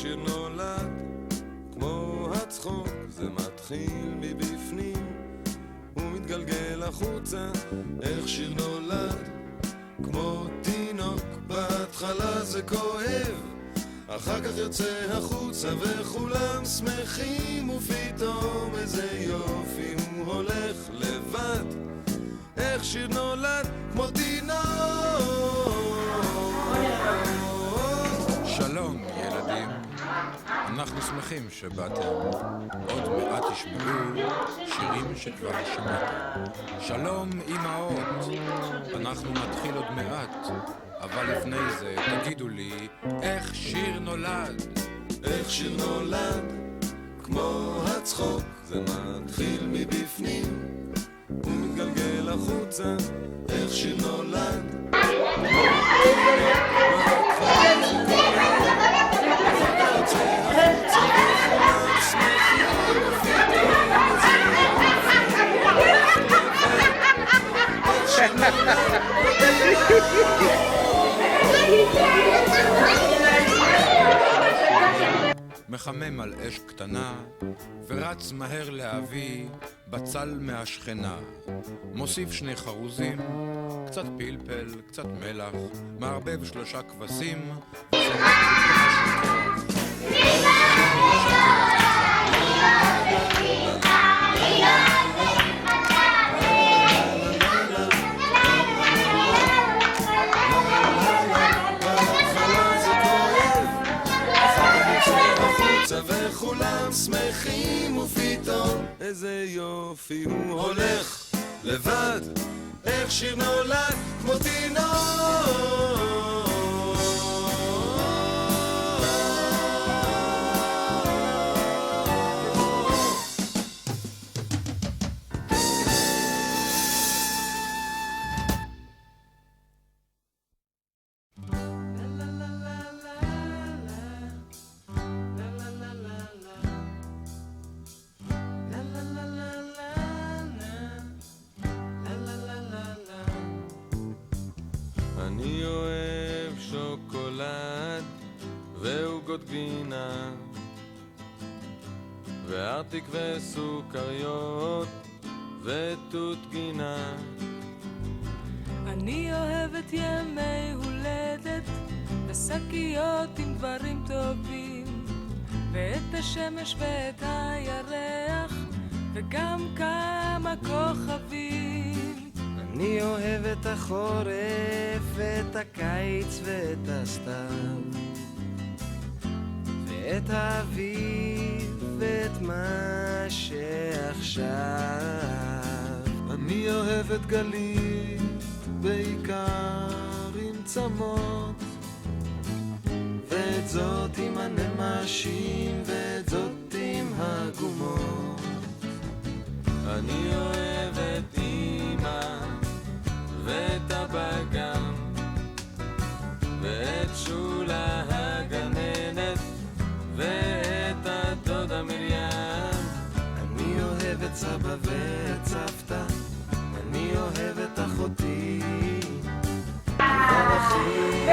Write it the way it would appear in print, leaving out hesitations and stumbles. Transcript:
שיר נולד כמו הצחוק, זה מתחיל מבפנים ומתגלגל החוצה. איך שיר נולד כמו תינוק, בהתחלה זה כואב, אחר כך יוצא החוצה וכולם שמחים, ופתאום איזה יופי הוא הולך לבד. איך שיר נולד כמו תינוק. שלום ילדים, אנחנו שמחים שבאתם. עוד מעט תשמעו שירים שכבר שמעתם. שלום אמהות, אנחנו נתחיל עוד מעט, אבל לפני זה תגידו לי איך שיר נולד. איך שיר נולד כמו הצחוק, זה מתחיל מבפנים ומתגלגל החוצה. איך שיר נולד מחמם על אש קטנה ורץ מהר להביא בצל מהשכנה. מוסיף 2 חרוזים, קצת פלפל, קצת מלח, מערבב 3 כבשים וכולם שמחים, ופתאום איזה יופי הוא הולך לבד. איך שיר נולד כמו תינוק. אני אוהב שוקולד ועוגות גבינה וארטיק וסוכריות ותות גינה. אני אוהבת ימי הולדת ושקיות עם דברים טובים, ואת השמש ואת הירח וגם כמה כוכבים. אני אוהב את החורף ואת הקיץ ואת הסתיו ואת האביב ואת מה שעכשיו. אני אוהב את גלית בעיקר עם צמות, ואת זאת עם הנמשים ואת זאת עם הגומות. אני אוהב את אמא ואת אבא גם, ואת שולה הגננת ואת הדודה מרים. אני אוהב את סבא ואת סבתא, אני אוהב את אחותי, אבל הכי